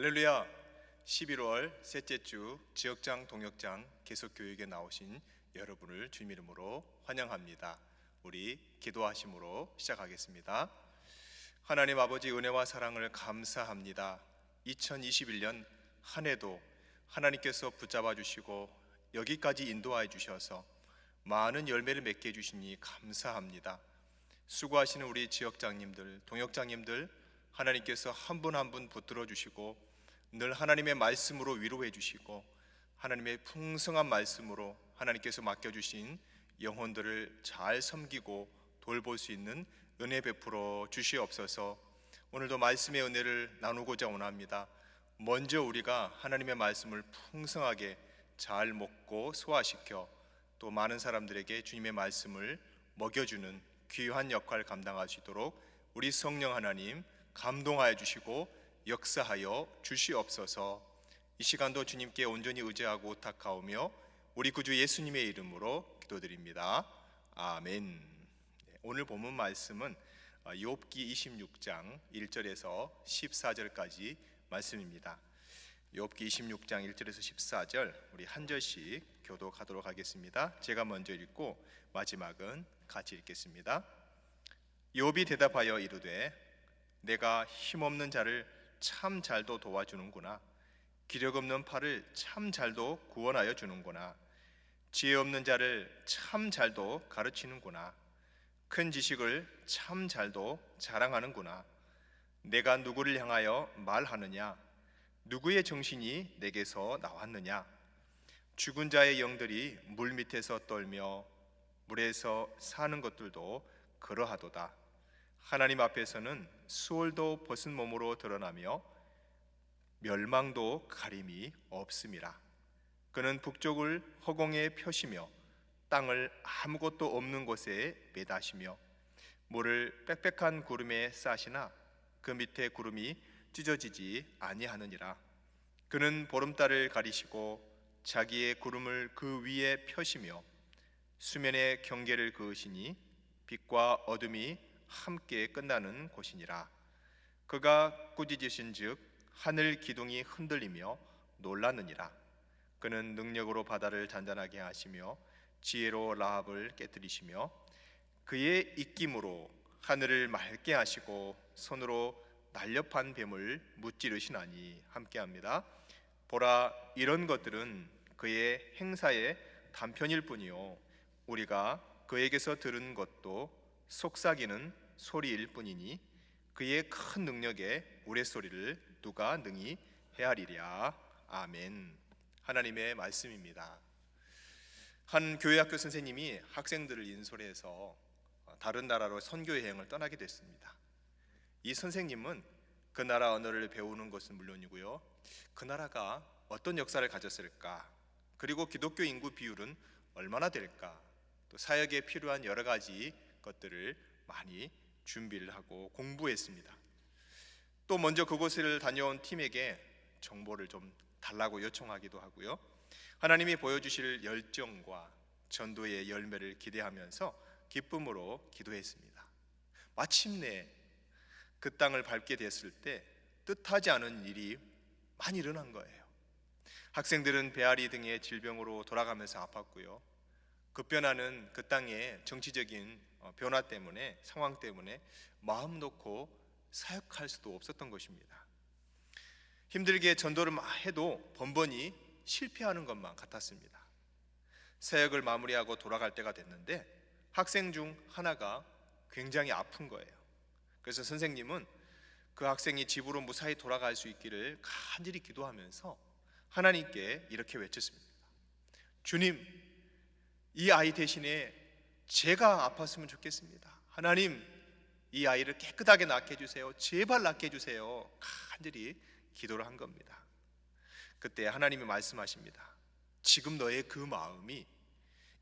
할렐루야. 11월 셋째 주 지역장 동역장 계속교육에 나오신 여러분을 주님 이름으로 환영합니다. 우리 기도하심으로 시작하겠습니다. 하나님 아버지, 은혜와 사랑을 감사합니다. 2021년 한 해도 하나님께서 붙잡아 주시고 여기까지 인도하여 주셔서 많은 열매를 맺게 해주시니 감사합니다. 수고하시는 우리 지역장님들, 동역장님들, 하나님께서 한 분 한 분 붙들어 주시고 늘 하나님의 말씀으로 위로해 주시고 하나님의 풍성한 말씀으로 하나님께서 맡겨주신 영혼들을 잘 섬기고 돌볼 수 있는 은혜 베풀어 주시옵소서. 오늘도 말씀의 은혜를 나누고자 원합니다. 먼저 우리가 하나님의 말씀을 풍성하게 잘 먹고 소화시켜 또 많은 사람들에게 주님의 말씀을 먹여주는 귀한 역할을 감당할 수 있도록 우리 성령 하나님 감동하여 주시고 역사하여 주시옵소서. 이 시간도 주님께 온전히 의지하고 탁하오며 우리 구주 예수님의 이름으로 기도드립니다. 아멘. 오늘 본문 말씀은 욥기 26장 1절에서 14절까지 말씀입니다. 욥기 26장 1절에서 14절 우리 한 절씩 교독하도록 하겠습니다. 제가 먼저 읽고 마지막은 같이 읽겠습니다. 욥이 대답하여 이르되 내가 힘없는 자를 참 잘도 도와주는구나. 기력 없는 팔을 참 잘도 구원하여 주는구나. 지혜 없는 자를 참 잘도 가르치는구나. 큰 지식을 참 잘도 자랑하는구나. 내가 누구를 향하여 말하느냐? 누구의 정신이 내게서 나왔느냐? 죽은 자의 영들이 물 밑에서 떨며 물에서 사는 것들도 그러하도다. 하나님 앞에서는 수월도 벗은 몸으로 드러나며 멸망도 가림이 없음이라. 그는 북쪽을 허공에 펴시며 땅을 아무것도 없는 곳에 매다시며 물을 빽빽한 구름에 싸시나 그 밑에 구름이 찢어지지 아니하느니라. 그는 보름달을 가리시고 자기의 구름을 그 위에 펴시며 수면의 경계를 그으시니 빛과 어둠이 함께 끝나는 곳이니라. 그가 꾸짖으신즉 하늘 기둥이 흔들리며 놀라느니라. 그는 능력으로 바다를 잔잔하게 하시며 지혜로 라합을 깨뜨리시며 그의 입김으로 하늘을 맑게 하시고 손으로 날렵한 뱀을 무찌르시나니. 함께합니다. 보라, 이런 것들은 그의 행사의 단편일 뿐이요 우리가 그에게서 들은 것도 속삭이는 소리일 뿐이니 그의 큰 능력에 우레소리를 누가 능히 헤아리랴. 아멘. 하나님의 말씀입니다. 한 교회학교 선생님이 학생들을 인솔해서 다른 나라로 선교 여행을 떠나게 됐습니다. 이 선생님은 그 나라 언어를 배우는 것은 물론이고요, 그 나라가 어떤 역사를 가졌을까, 그리고 기독교 인구 비율은 얼마나 될까, 또 사역에 필요한 여러 가지 것들을 많이 준비를 하고 공부했습니다. 또 먼저 그곳을 다녀온 팀에게 정보를 좀 달라고 요청하기도 하고요, 하나님이 보여주실 열정과 전도의 열매를 기대하면서 기쁨으로 기도했습니다. 마침내 그 땅을 밟게 됐을 때 뜻하지 않은 일이 많이 일어난 거예요. 학생들은 배앓이 등의 질병으로 돌아가면서 아팠고요, 급변하는 그 땅의 정치적인 변화 때문에, 상황 때문에 마음 놓고 사역할 수도 없었던 것입니다. 힘들게 전도를 해도 번번이 실패하는 것만 같았습니다. 사역을 마무리하고 돌아갈 때가 됐는데 학생 중 하나가 굉장히 아픈 거예요. 그래서 선생님은 그 학생이 집으로 무사히 돌아갈 수 있기를 간절히 기도하면서 하나님께 이렇게 외쳤습니다. 주님, 이 아이 대신에 제가 아팠으면 좋겠습니다. 하나님, 이 아이를 깨끗하게 낫게 해주세요. 제발 낫게 해주세요. 간절히 기도를 한 겁니다. 그때 하나님이 말씀하십니다. 지금 너의 그 마음이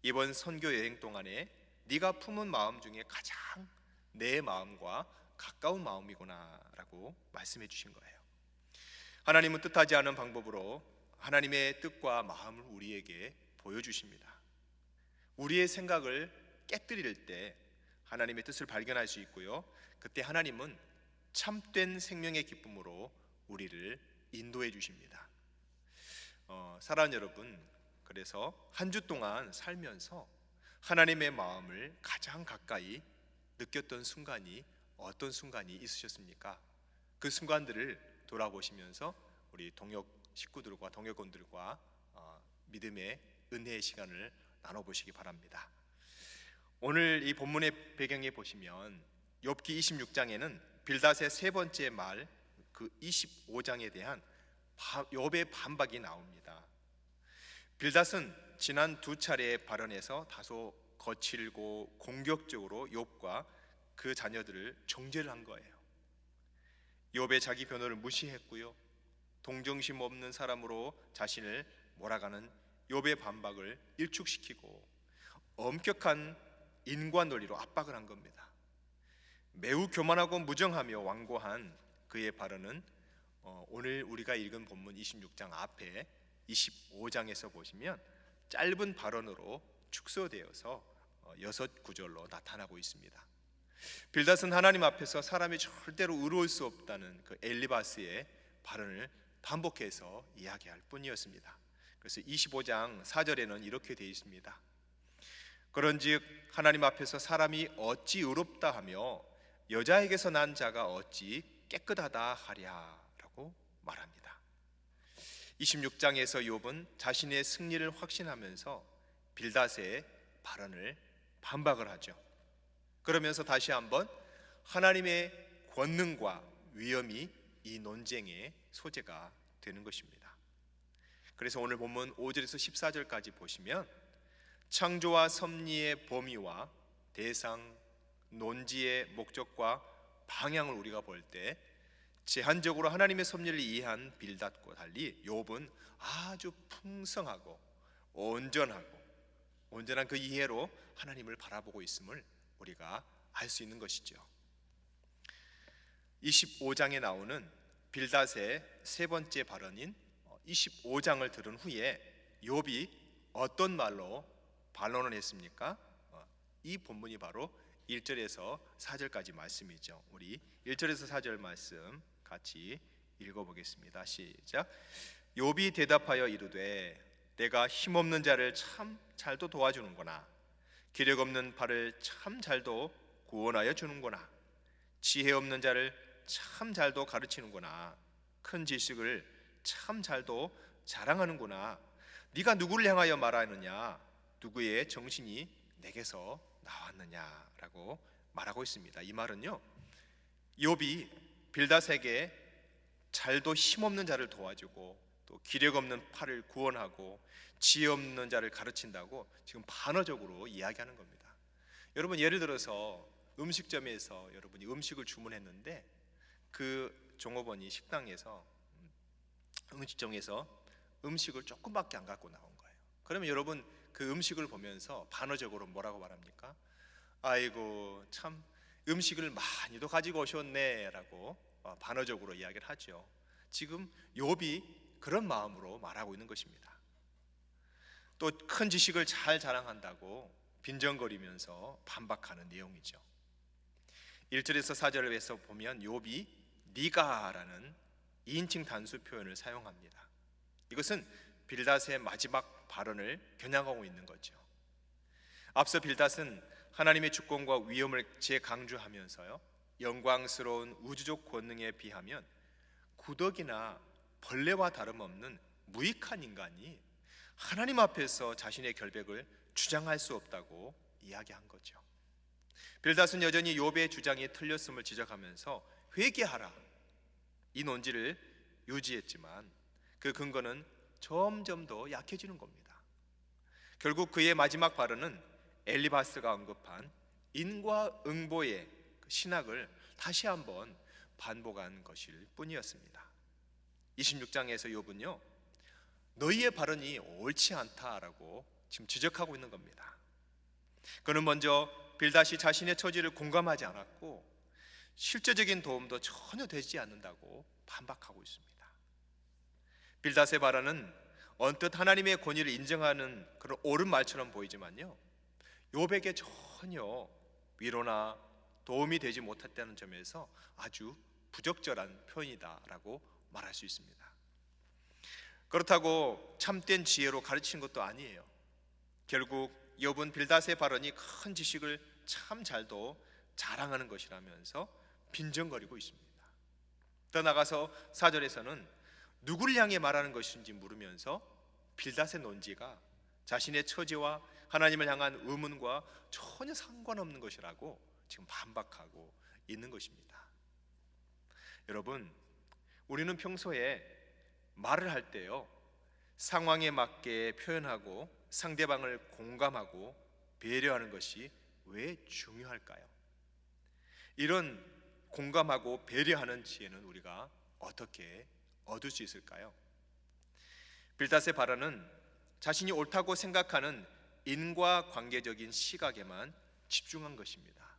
이번 선교 여행 동안에 네가 품은 마음 중에 가장 내 마음과 가까운 마음이구나 라고 말씀해 주신 거예요. 하나님은 뜻하지 않은 방법으로 하나님의 뜻과 마음을 우리에게 보여주십니다. 우리의 생각을 깨뜨릴 때 하나님의 뜻을 발견할 수 있고요, 그때 하나님은 참된 생명의 기쁨으로 우리를 인도해 주십니다. 사랑하는 여러분, 그래서 한 주 동안 살면서 하나님의 마음을 가장 가까이 느꼈던 순간이 어떤 순간이 있으셨습니까? 그 순간들을 돌아보시면서 우리 동역 식구들과 동역원들과 믿음의 은혜의 시간을 나눠보시기 바랍니다. 오늘 이 본문의 배경에 보시면 욥기 26장에는 빌닷의 세 번째 말, 그 25장에 대한 욥의 반박이 나옵니다. 빌닷은 지난 두 차례의 발언에서 다소 거칠고 공격적으로 욥과 그 자녀들을 정죄를 한 거예요. 욥의 자기 변호를 무시했고요, 동정심 없는 사람으로 자신을 몰아가는 욥의 반박을 일축시키고 엄격한 인과 논리로 압박을 한 겁니다. 매우 교만하고 무정하며 완고한 그의 발언은 오늘 우리가 읽은 본문 26장 앞에 25장에서 보시면 짧은 발언으로 축소되어서 6구절로 나타나고 있습니다. 빌닷은 하나님 앞에서 사람이 절대로 의로울 수 없다는 그 엘리바스의 발언을 반복해서 이야기할 뿐이었습니다. 그래서 25장 4절에는 이렇게 되어 있습니다. 그런즉 하나님 앞에서 사람이 어찌 의롭다 하며 여자에게서 난 자가 어찌 깨끗하다 하랴 라고 말합니다. 26장에서 욥은 자신의 승리를 확신하면서 빌닷의 발언을 반박을 하죠. 그러면서 다시 한번 하나님의 권능과 위엄이 이 논쟁의 소재가 되는 것입니다. 그래서 오늘 본문 5절에서 14절까지 보시면 창조와 섭리의 범위와 대상, 논지의 목적과 방향을 우리가 볼 때 제한적으로 하나님의 섭리를 이해한 빌닷과 달리 욥은 아주 풍성하고 온전한 그 이해로 하나님을 바라보고 있음을 우리가 알 수 있는 것이죠. 25장에 나오는 빌닷의 세 번째 발언인 25장을 들은 후에 욥이 어떤 말로 반론을 했습니까? 이 본문이 바로 1절에서 4절까지 말씀이죠. 우리 1절에서 4절 말씀 같이 읽어보겠습니다. 시작. 욥이 대답하여 이르되 내가 힘없는 자를 참 잘도 도와주는구나. 기력 없는 발을 참 잘도 구원하여 주는구나. 지혜 없는 자를 참 잘도 가르치는구나. 큰 지식을 참 잘도 자랑하는구나. 네가 누구를 향하여 말하느냐? 누구의 정신이 내게서 나왔느냐라고 말하고 있습니다. 이 말은요, 욥이 빌닷에게 잘도 힘없는 자를 도와주고 또 기력 없는 팔을 구원하고 지혜 없는 자를 가르친다고 지금 반어적으로 이야기하는 겁니다. 여러분, 예를 들어서 음식점에서 여러분이 음식을 주문했는데 그 종업원이 식당에서 음식점에서 음식을 조금밖에 안 갖고 나온 거예요. 그러면 여러분 그 음식을 보면서 반어적으로 뭐라고 말합니까? 아이고 참 음식을 많이도 가지고 오셨네 라고 반어적으로 이야기를 하죠. 지금 욥이 그런 마음으로 말하고 있는 것입니다. 또 큰 지식을 잘 자랑한다고 빈정거리면서 반박하는 내용이죠. 1절에서 4절에서 보면 욥이 네가라는 2인칭 단수 표현을 사용합니다. 이것은 빌닷의 마지막 발언을 겨냥하고 있는 거죠. 앞서 빌닷은 하나님의 주권과 위엄을 재강조하면서요, 영광스러운 우주적 권능에 비하면 구더기나 벌레와 다름없는 무익한 인간이 하나님 앞에서 자신의 결백을 주장할 수 없다고 이야기한 거죠. 빌닷은 여전히 욥의 주장이 틀렸음을 지적하면서 회개하라 이 논지를 유지했지만 그 근거는 점점 더 약해지는 겁니다. 결국 그의 마지막 발언은 엘리바스가 언급한 인과응보의 신학을 다시 한번 반복한 것일 뿐이었습니다. 26장에서 욥은요, 너희의 발언이 옳지 않다라고 지금 지적하고 있는 겁니다. 그는 먼저 빌닷이 자신의 처지를 공감하지 않았고 실제적인 도움도 전혀 되지 않는다고 반박하고 있습니다. 빌닷의 발언은 언뜻 하나님의 권위를 인정하는 그런 옳은 말처럼 보이지만요, 욥에게 전혀 위로나 도움이 되지 못했다는 점에서 아주 부적절한 표현이다라고 말할 수 있습니다. 그렇다고 참된 지혜로 가르치는 것도 아니에요. 결국 욥은 빌닷의 발언이 큰 지식을 참 잘도 자랑하는 것이라면서 빈정거리고 있습니다. 더 나아가서 4절에서는 누구를 향해 말하는 것인지 물으면서 빌닷의 논지가 자신의 처지와 하나님을 향한 의문과 전혀 상관없는 것이라고 지금 반박하고 있는 것입니다. 여러분, 우리는 평소에 말을 할 때요, 상황에 맞게 표현하고 상대방을 공감하고 배려하는 것이 왜 중요할까요? 이런 공감하고 배려하는 지혜는 우리가 어떻게 얻을 수 있을까요? 빌닷의 발언은 자신이 옳다고 생각하는 인과관계적인 시각에만 집중한 것입니다.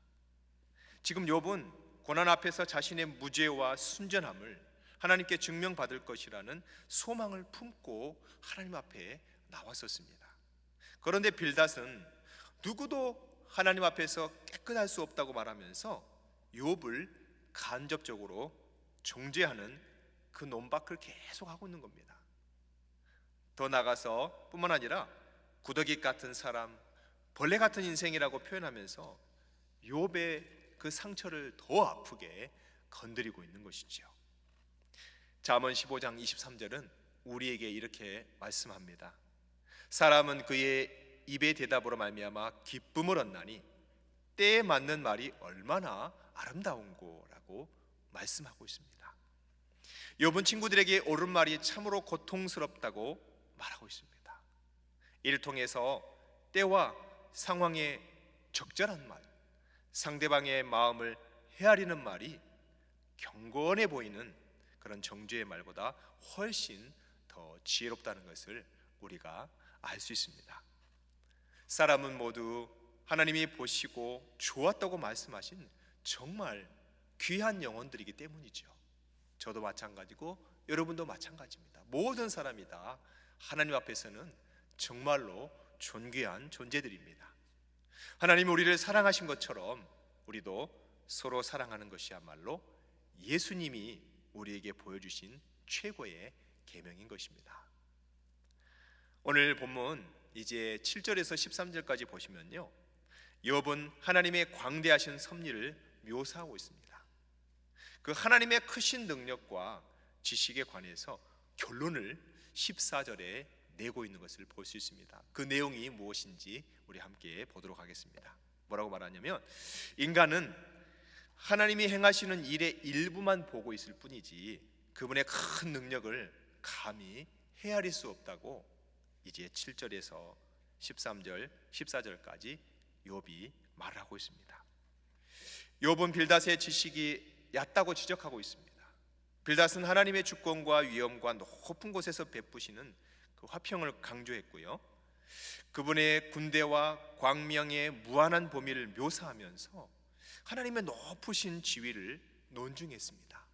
지금 욥은 고난 앞에서 자신의 무죄와 순전함을 하나님께 증명받을 것이라는 소망을 품고 하나님 앞에 나왔었습니다. 그런데 빌닷은 누구도 하나님 앞에서 깨끗할 수 없다고 말하면서 욥을 간접적으로 정죄하는 그 논박을 계속하고 있는 겁니다. 더 나아가서 뿐만 아니라 구더기 같은 사람, 벌레 같은 인생이라고 표현하면서 욥의 그 상처를 더 아프게 건드리고 있는 것이죠. 잠언 15장 23절은 우리에게 이렇게 말씀합니다. 사람은 그의 입의 대답으로 말미암아 기쁨을 얻나니 때에 맞는 말이 얼마나 아름다운고라고 말씀하고 있습니다. 욥은 친구들에게 옳은 말이 참으로 고통스럽다고 말하고 있습니다. 이를 통해서 때와 상황에 적절한 말, 상대방의 마음을 헤아리는 말이 경건해 보이는 그런 정죄의 말보다 훨씬 더 지혜롭다는 것을 우리가 알 수 있습니다. 사람은 모두 하나님이 보시고 좋았다고 말씀하신 정말 귀한 영혼들이기 때문이죠. 저도 마찬가지고 여러분도 마찬가지입니다. 모든 사람이 다 하나님 앞에서는 정말로 존귀한 존재들입니다. 하나님이 우리를 사랑하신 것처럼 우리도 서로 사랑하는 것이야말로 예수님이 우리에게 보여주신 최고의 계명인 것입니다. 오늘 본문 이제 7절에서 13절까지 보시면요, 욥은 하나님의 광대하신 섭리를 묘사하고 있습니다. 그 하나님의 크신 능력과 지식에 관해서 결론을 14절에 내고 있는 것을 볼 수 있습니다. 그 내용이 무엇인지 우리 함께 보도록 하겠습니다. 뭐라고 말하냐면, 인간은 하나님이 행하시는 일의 일부만 보고 있을 뿐이지 그분의 큰 능력을 감히 헤아릴 수 없다고 이제 7절에서 13절, 14절까지 욥이 말하고 있습니다. 욥은 빌닷의 지식이 얕다고 지적하고 있습니다. 빌닷은 하나님의 주권과 위엄과 높은 곳에서 베푸시는 그 화평을 강조했고요, 그분의 군대와 광명의 무한한 범위를 묘사하면서 하나님의 높으신 지위를 논증했습니다.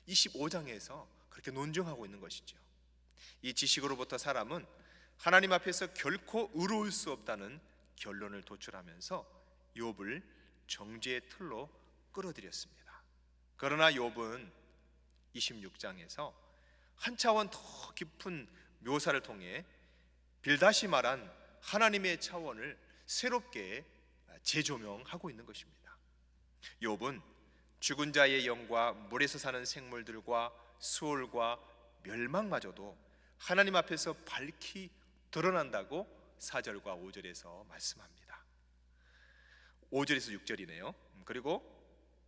25장에서 그렇게 논증하고 있는 것이죠. 이 지식으로부터 사람은 하나님 앞에서 결코 의로울 수 없다는 결론을 도출하면서 욥을 정죄의 틀로 끌어들였습니다. 그러나 욥은 26장에서 한 차원 더 깊은 묘사를 통해 빌닷이 말한 하나님의 차원을 새롭게 재조명하고 있는 것입니다. 욥은 죽은 자의 영과 물에서 사는 생물들과 수월과 멸망마저도 하나님 앞에서 밝히 드러난다고 4절과 5절에서 말씀합니다. 5절에서 6절이네요. 그리고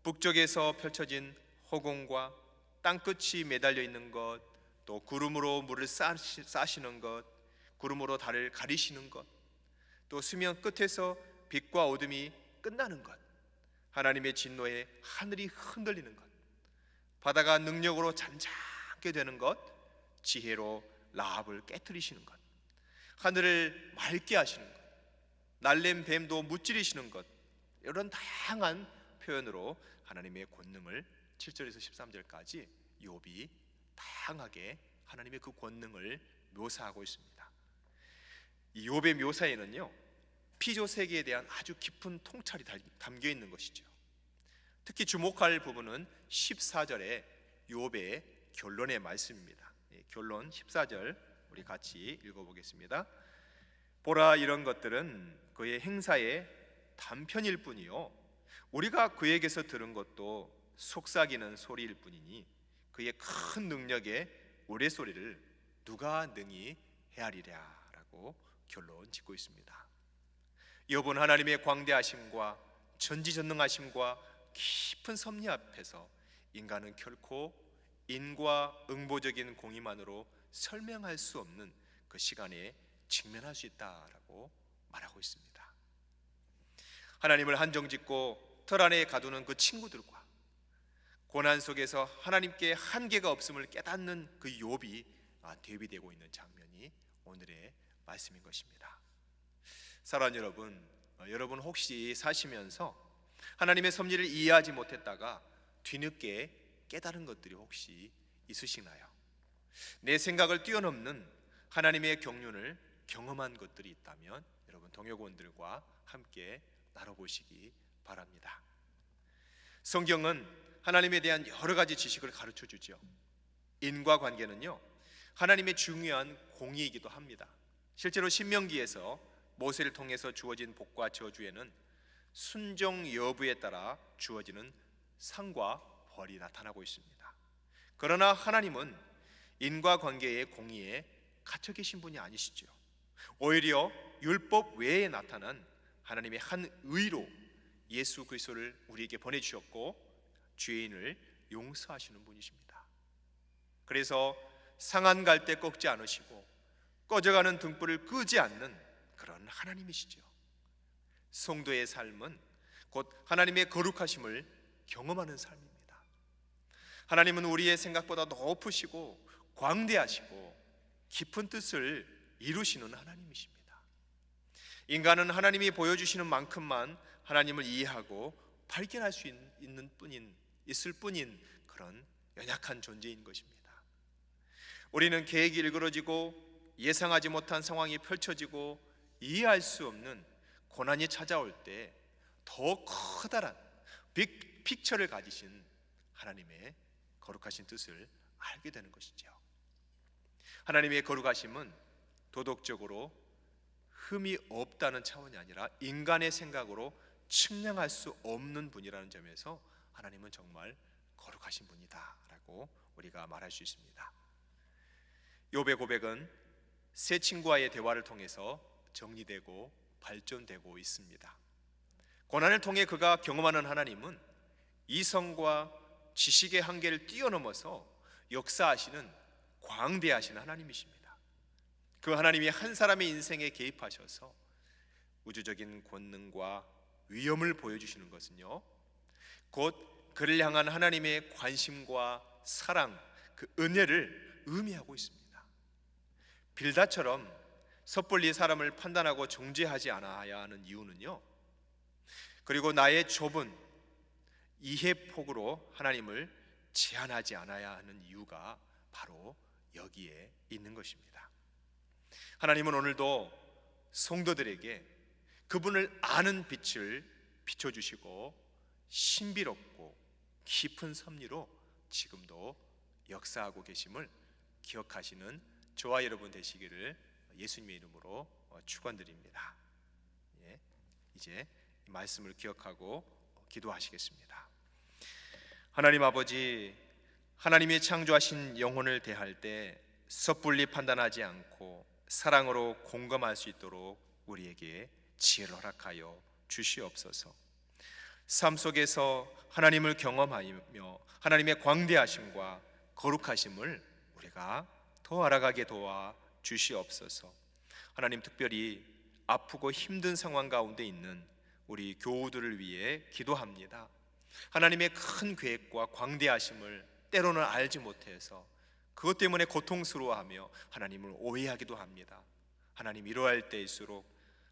북쪽에서 펼쳐진 허공과 땅끝이 매달려 있는 것, 또 구름으로 물을 싸시는 것, 구름으로 달을 가리시는 것, 또 수면 끝에서 빛과 어둠이 끝나는 것, 하나님의 진노에 하늘이 흔들리는 것, 바다가 능력으로 잠잠게 되는 것, 지혜로 라합을 깨트리시는 것, 하늘을 맑게 하시는 것, 날랜 뱀도 무찌르시는 것, 이런 다양한 표현으로 하나님의 권능을 7절에서 13절까지 욥이 다양하게 하나님의 그 권능을 묘사하고 있습니다. 이 욥의 묘사에는요, 피조 세계에 대한 아주 깊은 통찰이 담겨 있는 것이죠. 특히 주목할 부분은 14절의 욥의 결론의 말씀입니다. 결론 14절 우리 같이 읽어보겠습니다. 보라, 이런 것들은 그의 행사의 단편일 뿐이요 우리가 그에게서 들은 것도 속삭이는 소리일 뿐이니 그의 큰 능력의 우레소리를 누가 능히 헤아리랴 라고 결론 짓고 있습니다. 욥은 하나님의 광대하심과 전지전능하심과 깊은 섭리 앞에서 인간은 결코 인과 응보적인 공의만으로 설명할 수 없는 그 시간에 직면할 수 있다라고 말하고 있습니다. 하나님을 한정짓고 털 안에 가두는 그 친구들과 고난 속에서 하나님께 한계가 없음을 깨닫는 그 욥이 대비되고 있는 장면이 오늘의 말씀인 것입니다. 사랑하는 여러분 혹시 사시면서 하나님의 섭리를 이해하지 못했다가 뒤늦게 깨달은 것들이 혹시 있으시나요? 내 생각을 뛰어넘는 하나님의 경륜을 경험한 것들이 있다면 여러분 동역원들과 함께 나눠보시기 바랍니다. 성경은 하나님에 대한 여러 가지 지식을 가르쳐 주죠. 인과관계는요 하나님의 중요한 공의이기도 합니다. 실제로 신명기에서 모세를 통해서 주어진 복과 저주에는 순종 여부에 따라 주어지는 상과 벌이 나타나고 있습니다. 그러나 하나님은 인과관계의 공의에 갇혀 계신 분이 아니시죠. 오히려 율법 외에 나타난 하나님의 한 의로 예수 그리스도를 우리에게 보내주셨고 죄인을 용서하시는 분이십니다. 그래서 상한 갈 때 꺾지 않으시고 꺼져가는 등불을 끄지 않는 그런 하나님이시죠. 성도의 삶은 곧 하나님의 거룩하심을 경험하는 삶입니다. 하나님은 우리의 생각보다 높으시고 광대하시고 깊은 뜻을 이루시는 하나님이십니다. 인간은 하나님이 보여주시는 만큼만 하나님을 이해하고 발견할 수 있을 뿐인 그런 연약한 존재인 것입니다. 우리는 계획이 일그러지고 예상하지 못한 상황이 펼쳐지고 이해할 수 없는 고난이 찾아올 때 더 커다란 빅 픽처를 가지신 하나님의 거룩하신 뜻을 알게 되는 것이죠. 하나님의 거룩하심은 도덕적으로 흠이 없다는 차원이 아니라 인간의 생각으로 측량할 수 없는 분이라는 점에서 하나님은 정말 거룩하신 분이다 라고 우리가 말할 수 있습니다. 욥의 고백은 세 친구와의 대화를 통해서 정리되고 발전되고 있습니다. 고난을 통해 그가 경험하는 하나님은 이성과 지식의 한계를 뛰어넘어서 역사하시는 광대하신 하나님이십니다. 그 하나님이 한 사람의 인생에 개입하셔서 우주적인 권능과 위엄을 보여주시는 것은요 곧 그를 향한 하나님의 관심과 사랑, 그 은혜를 의미하고 있습니다. 빌닷처럼 섣불리 사람을 판단하고 정죄하지 않아야 하는 이유는요 그리고 나의 좁은 이해폭으로 하나님을 제한하지 않아야 하는 이유가 바로 여기에 있는 것입니다. 하나님은 오늘도 성도들에게 그분을 아는 빛을 비춰주시고 신비롭고 깊은 섭리로 지금도 역사하고 계심을 기억하시는 저와 여러분 되시기를 예수님의 이름으로 축원드립니다. 이제 이 말씀을 기억하고 기도하시겠습니다. 하나님 아버지, 하나님이 창조하신 영혼을 대할 때 섣불리 판단하지 않고 사랑으로 공감할 수 있도록 우리에게 지혜를 허락하여 주시옵소서. 삶 속에서 하나님을 경험하며 하나님의 광대하심과 거룩하심을 우리가 더 알아가게 도와 주시옵소서. 하나님, 특별히 아프고 힘든 상황 가운데 있는 우리 교우들을 위해 기도합니다. 하나님의 큰 계획과 광대하심을 때로는 알지 못해서 그것 때문에 고통스러워하며 하나님을 오해하기도 합니다. 하나님, 이러할 때일수록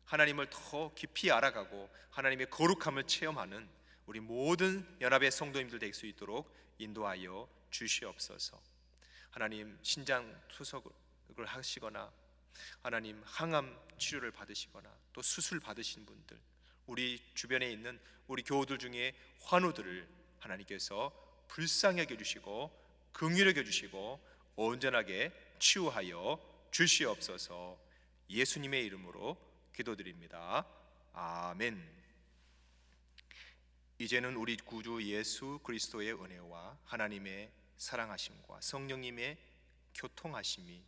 하나님을 더 깊이 알아가고 하나님의 거룩함을 체험하는 우리 모든 연합의 성도님들 될 수 있도록 인도하여 주시옵소서. 하나님, 신장 투석을 하시거나 하나님 항암 치료를 받으시거나 또 수술 받으신 분들, 우리 주변에 있는 우리 교우들 중에 환우들을 하나님께서 불쌍히 여겨주시고 긍휼히 여겨주시고 온전하게 치유하여 주시옵소서. 예수님의 이름으로 기도드립니다. 아멘. 이제는 우리 구주 예수 그리스도의 은혜와 하나님의 사랑하심과 성령님의 교통하심이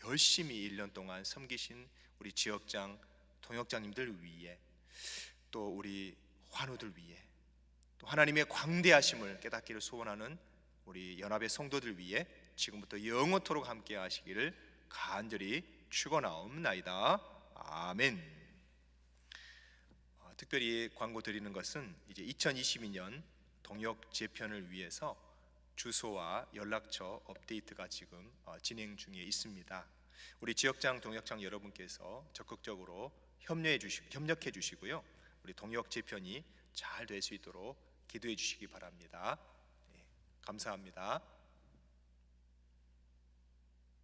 열심히 1년 동안 섬기신 우리 지역장, 동역장님들 위해, 또 우리 환우들 위해, 또 하나님의 광대하심을 깨닫기를 소원하는 우리 연합의 성도들 위해 지금부터 영원토록 함께 하시기를 간절히 축원하옵나이다. 아멘. 특별히 광고 드리는 것은 이제 2022년 동역 재편을 위해서 주소와 연락처 업데이트가 지금 진행 중에 있습니다. 우리 지역장, 동역장 여러분께서 적극적으로 협력해 주시고요. 우리 동역 재편이 잘 될 수 있도록 기도해 주시기 바랍니다. 감사합니다.